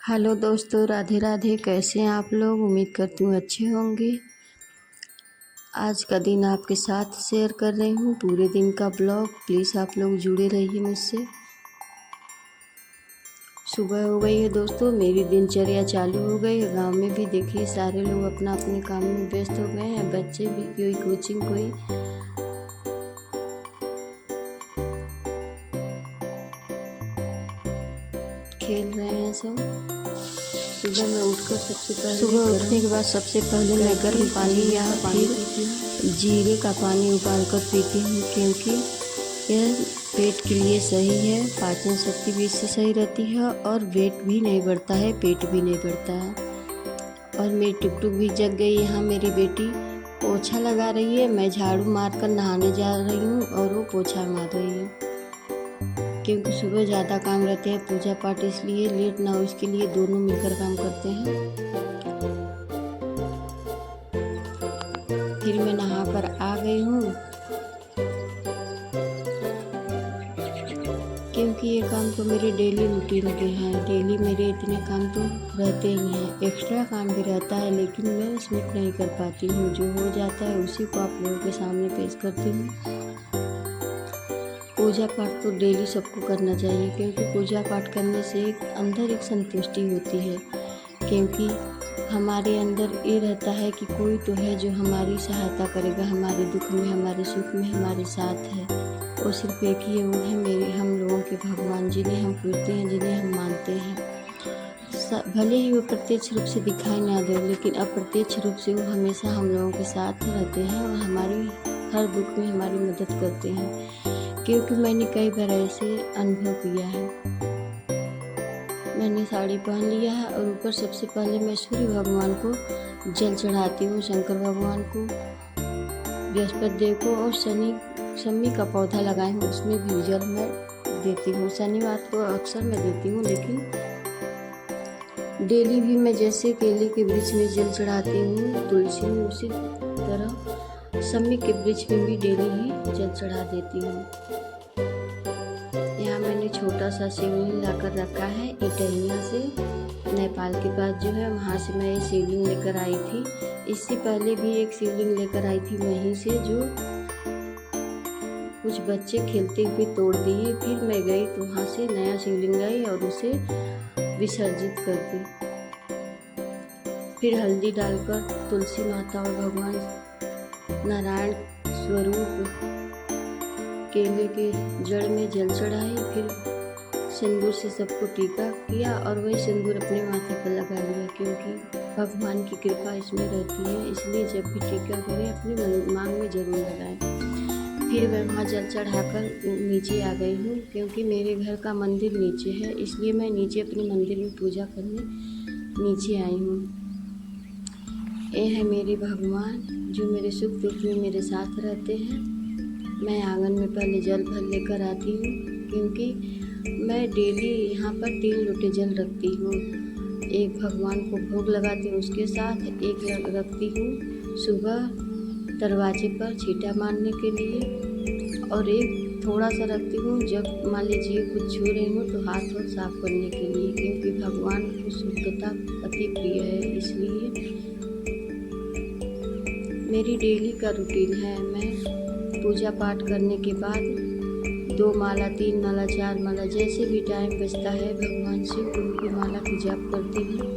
Hello दोस्तों, राधे राधे। कैसे हैं आप लोग? उम्मीद करती हूँ अच्छे होंगे। आज का दिन आपके साथ शेयर कर रही हूँ, पूरे दिन का ब्लॉग। प्लीज़ आप लोग जुड़े रहिए मुझसे। सुबह हो गई है दोस्तों, मेरी दिनचर्या चालू हो गई है। गांव में भी देखिए सारे लोग अपना अपने काम में व्यस्त हो गए हैं। बच्चे भी, कोई कोचिंग, कोई खेल रहे हैं सब। सुबह मैं उठकर उठने के बाद सबसे पहले मैं गर्म पानी या फिर जीरे का पानी उबाल कर पीती हूँ, क्योंकि यह पेट के लिए सही है। पाचन शक्ति भी इससे सही रहती है और वेट भी नहीं बढ़ता है, पेट भी नहीं बढ़ता है। और मेरी टुकटुक भी जग गई। यहाँ मेरी बेटी पोछा लगा रही है, मैं झाड़ू मार कर नहाने जा रही हूँ और वो पोछा मार रही है, क्योंकि सुबह ज़्यादा काम रहते हैं पूजा पाठ, इसलिए लेट ना हो इसके लिए दोनों मिलकर काम करते हैं। फिर मैं नहा कर आ गई हूँ, क्योंकि ये काम तो मेरे डेली रूटीन के हैं। डेली मेरे इतने काम तो रहते ही हैं। एक्स्ट्रा काम भी रहता है, लेकिन मैं स्मिट नहीं कर पाती हूँ। जो हो जाता है उसी को आप लोगों के सामने पेश करती हूँ। पूजा पाठ तो डेली सबको करना चाहिए, क्योंकि पूजा पाठ करने से अंदर एक संतुष्टि होती है। क्योंकि हमारे अंदर ये रहता है कि कोई तो है जो हमारी सहायता करेगा, हमारे दुख में, हमारे सुख में हमारे साथ है। और सिर्फ एक ही है, वो है हम लोगों के भगवान, जिन्हें हम पूजते हैं, जिन्हें हम मानते हैं। भले ही वो प्रत्यक्ष रूप से दिखाई ना दे, लेकिन अप्रत्यक्ष रूप से वो हमेशा हम लोगों के साथ रहते हैं और हमारी हर दुख में हमारी मदद करते हैं। क्योंकि मैंने कई बार ऐसे अनुभव किया है। मैंने साड़ी पहन लिया है और ऊपर सबसे पहले मैं सूर्य भगवान को जल चढ़ाती हूँ, शंकर भगवान को, बृहस्पति देव को, और शमी का पौधा लगाए हूँ, उसमें भी जल मैं देती हूँ। शनिवार को अक्सर मैं देती हूँ, लेकिन डेली भी मैं जैसे केले के वृक्ष में जल चढ़ाती हूँ, तुलसी में, उसी तरह शमी के वृक्ष में भी डेली ही जल चढ़ा देती हूँ। यहाँ मैंने छोटा सा शिवलिंग लाकर रखा है इटैया से, नेपाल के पास जो है, वहाँ से मैं ये शिवलिंग लेकर आई थी। इससे पहले भी एक शिवलिंग लेकर आई थी वहीं से, जो कुछ बच्चे खेलते हुए तोड़ दिए। फिर मैं गई तो वहाँ से नया शिवलिंग आई और उसे विसर्जित कर दी। फिर हल्दी डालकर तुलसी माता और भगवान नारायण स्वरूप केले के जड़ में जल चढ़ाए। फिर सिंदूर से सबको टीका किया और वही सिंदूर अपने माथे पर लगा लिया, क्योंकि भगवान की कृपा इसमें रहती है। इसलिए जब भी टीका करें अपनी मांग में जरूर लगाएं। फिर मैं वहाँ जल चढ़ाकर नीचे आ गई हूँ, क्योंकि मेरे घर का मंदिर नीचे है, इसलिए मैं नीचे अपने मंदिर में पूजा करने नीचे आई हूँ। ये है मेरे भगवान, जो मेरे सुख दुख में मेरे साथ रहते हैं। मैं आंगन में पहले जल भर लेकर आती हूँ, क्योंकि मैं डेली यहाँ पर 3 लोटे जल रखती हूँ। एक भगवान को भोग लगाती हूँ, उसके साथ एक रखती हूँ सुबह दरवाजे पर छींटा मारने के लिए, और एक थोड़ा सा रखती हूँ जब मान लीजिए कुछ छू रही हूँ तो हाथ और साफ करने के लिए, क्योंकि भगवान को शुद्धता अति प्रिय है। इसलिए मेरी डेली का रूटीन है, मैं पूजा पाठ करने के बाद 2 माला, 3 माला, 4 माला, जैसे भी टाइम बचता है भगवान से उनकी माला की जाप करती हूँ।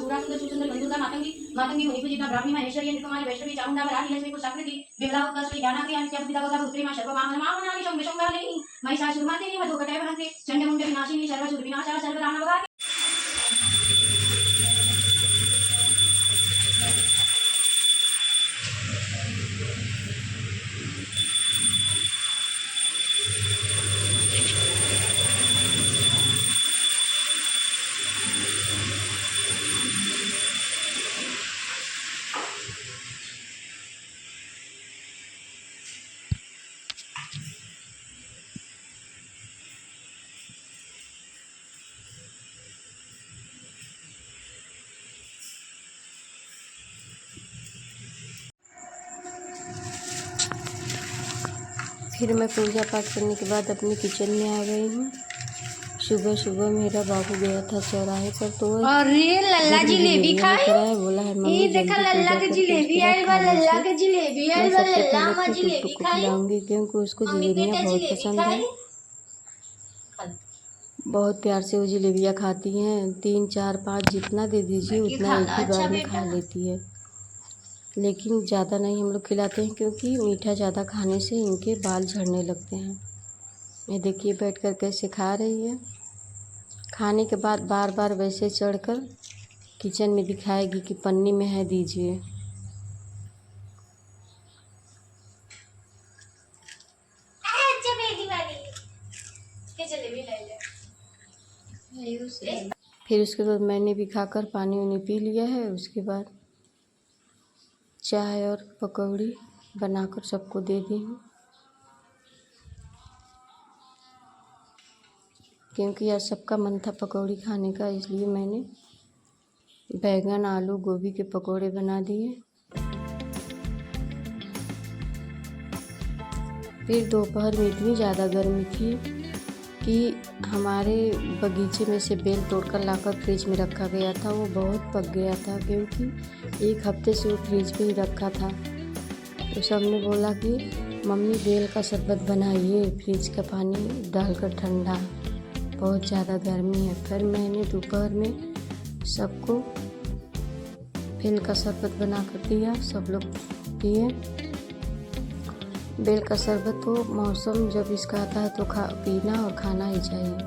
शूरा सुंदर सुंदर बंधुता मातंगी मुनिपूजिता ब्राह्मी महेश्वरी नृकुमारी वैष्णवी चामुंडा वराही लक्ष्मी कुशाकृति विमलावत कश्री ज्ञानाक्रिया नित्या बुद्धिदा उत्तरी मां सर्व मामनानि शंभशंगालिनी महिषासुरमर्दिनी मधुकटे वहन्ति चंडमुंड विनाशिनी सर्वशूर विनाशा सर्वदानवगा। फिर मैं पूजा पाठ करने के बाद अपनी किचन में आ गई हूँ। सुबह सुबह मेरा बाबू गया था चौराहे पर तो और ये लल्ला जिलेबी खाए। बोला है मम्मी ये देखा लल्ला के जिलेबी आई बा, लल्ला के जिलेबी आई बा, लल्ला मां जिलेबी खाई खिलाऊंगी क्योंकि उसको जलेबियाँ बहुत पसंद है। बहुत प्यार से वो जलेबियाँ खाती हैं। 3 4 5 जितना दे दीजिए उतना एक ही बार में खा लेती है, लेकिन ज़्यादा नहीं हम लोग खिलाते हैं क्योंकि मीठा ज़्यादा खाने से इनके बाल झड़ने लगते हैं। ये देखिए बैठ कर कैसे खा रही है। खाने के बाद बार बार वैसे चढ़कर किचन में दिखाएगी कि पन्नी में है दीजिए। फिर उसके बाद मैंने भी खाकर पानी वानी पी लिया है। उसके बाद चाय और पकौड़ी बनाकर सबको दे दी हूँ, क्योंकि आज सबका मन था पकौड़ी खाने का, इसलिए मैंने बैंगन आलू गोभी के पकौड़े बना दिए। फिर दोपहर में इतनी ज़्यादा गर्मी थी कि हमारे बगीचे में से बेल तोड़कर लाकर फ्रिज में रखा गया था। वो बहुत पक गया था क्योंकि 1 हफ्ते से वो फ्रिज पे ही रखा था। तो सब ने बोला कि मम्मी बेल का शरबत बनाइए, फ्रिज का पानी डालकर ठंडा, बहुत ज़्यादा गर्मी है। फिर मैंने दोपहर में सबको बेल का शरबत बना कर दिया, सब लोग पिए। बेल का शरबत तो मौसम जब इसका आता है तो पीना और खाना ही चाहिए,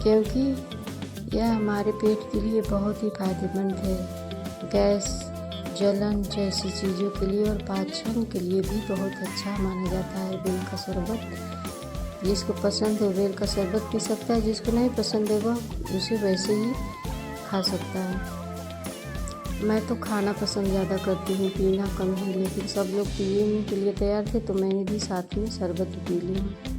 क्योंकि यह हमारे पेट के लिए बहुत ही फायदेमंद है। गैस जलन जैसी चीज़ों के लिए और पाचन के लिए भी बहुत अच्छा माना जाता है बेल का शरबत। जिसको पसंद हो बेल का शरबत पी सकता है, जिसको नहीं पसंद है वह उसे वैसे ही खा सकता है। मैं तो खाना पसंद ज़्यादा करती हूँ, पीना कम है, लेकिन सब लोग पीने के लिए तैयार थे तो मैंने भी साथ में शरबत पी लिया।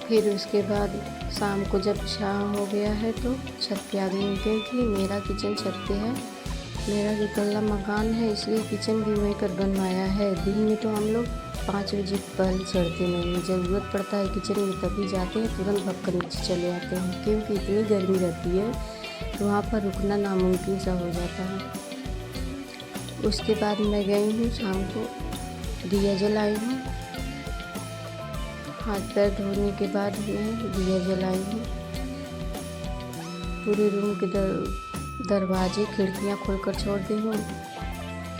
फिर उसके बाद शाम को जब शाम हो गया है तो छत पे आ गई, क्योंकि मेरा किचन छत पे है। मेरा दुतल्ला मकान है, इसलिए किचन भी वहीं पर बनवाया है। दिन में तो हम लोग 5 बजे पहले चढ़ते नहीं, ज़रूरत पड़ता है किचन में तभी जाते हैं, तुरंत भग कर नीचे चले आते हैं, क्योंकि इतनी गर्मी रहती है तो वहाँ पर रुकना नामुमकिन सा हो जाता है। उसके बाद मैं गई हूँ शाम को दिया जलाई हूँ। हाथ पैर धोने के बाद मैं दिया जलाई हूँ। पूरे रूम के दरवाजे खिड़कियाँ खोलकर छोड़ दी हूँ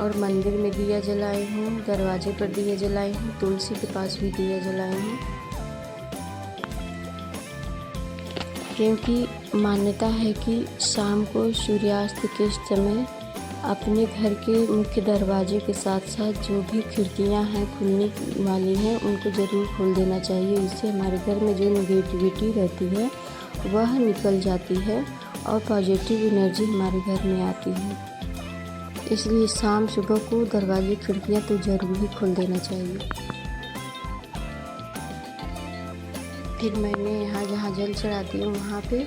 और मंदिर में दिया जलाई हूँ, दरवाजे पर दिया जलाई हूँ, तुलसी के पास भी दिया जलाई हूँ, क्योंकि मान्यता है कि शाम को सूर्यास्त के समय अपने घर के मुख्य दरवाजे के साथ साथ जो भी खिड़कियां हैं खुलने वाली हैं उनको ज़रूर खोल देना चाहिए। इससे हमारे घर में जो नेगेटिविटी रहती है वह निकल जाती है और पॉजिटिव एनर्जी हमारे घर में आती है। इसलिए शाम सुबह को दरवाजे खिड़कियां तो ज़रूर ही खोल देना चाहिए। फिर मैंने यहाँ जहाँ जल चढ़ाती हूँ वहाँ पे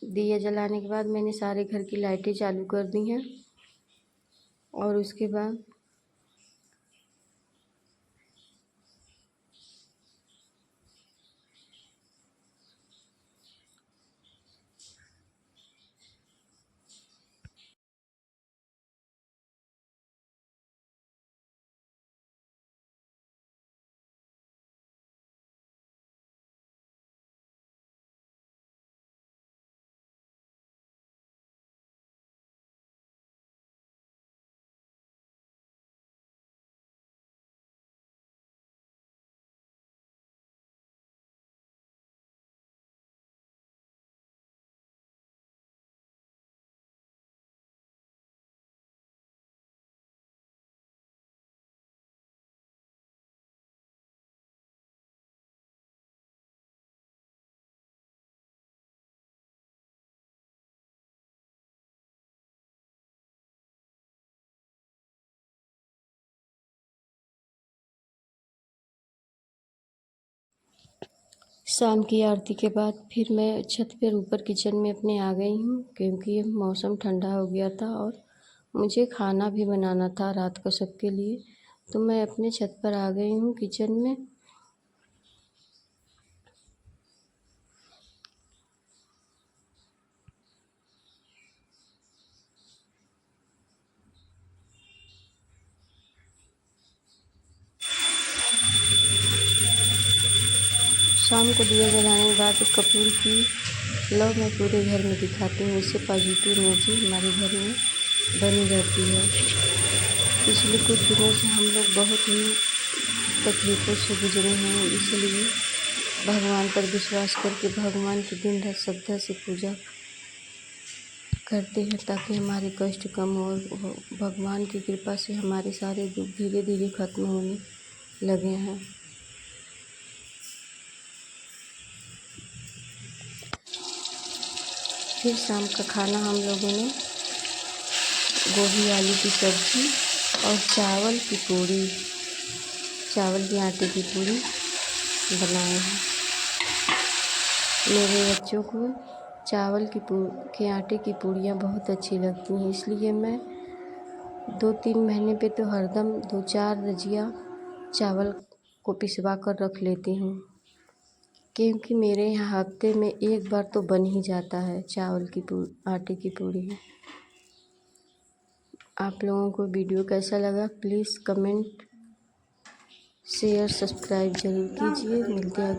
दिया जलाने के बाद मैंने सारे घर की लाइटें चालू कर दी हैं और उसके बाद शाम की आरती के बाद फिर मैं छत पर ऊपर किचन में अपने आ गई हूँ, क्योंकि मौसम ठंडा हो गया था और मुझे खाना भी बनाना था रात को सबके लिए। तो मैं अपने छत पर आ गई हूँ किचन में। शाम को दिया जलाने के बाद कपूर की लौ मैं पूरे घर में दिखाती हूँ। इससे पॉजिटिव एनर्जी हमारे घर में बनी रहती है। पिछले कुछ दिनों से हम लोग बहुत ही तकलीफ़ों से गुजरे हैं, इसलिए भगवान पर विश्वास करके भगवान की दिन रात श्रद्धा से पूजा करते हैं ताकि हमारे कष्ट कम हो। भगवान की कृपा से हमारे सारे दुख धीरे धीरे खत्म होने लगे हैं। फिर शाम का खाना हम लोगों ने गोभी आलू की सब्ज़ी और चावल के आटे की पूड़ी बनाए हैं। मेरे बच्चों को चावल के आटे की पूड़ियाँ बहुत अच्छी लगती हैं, इसलिए मैं 2-3 महीने पे तो हरदम 2-4 रजिया चावल को पिसवा कर रख लेती हूँ, क्योंकि मेरे यहाँ हफ्ते में एक बार तो बन ही जाता है आटे की पूड़ी। आप लोगों को वीडियो कैसा लगा प्लीज़ कमेंट, शेयर, सब्सक्राइब ज़रूर कीजिए। मिलते हैं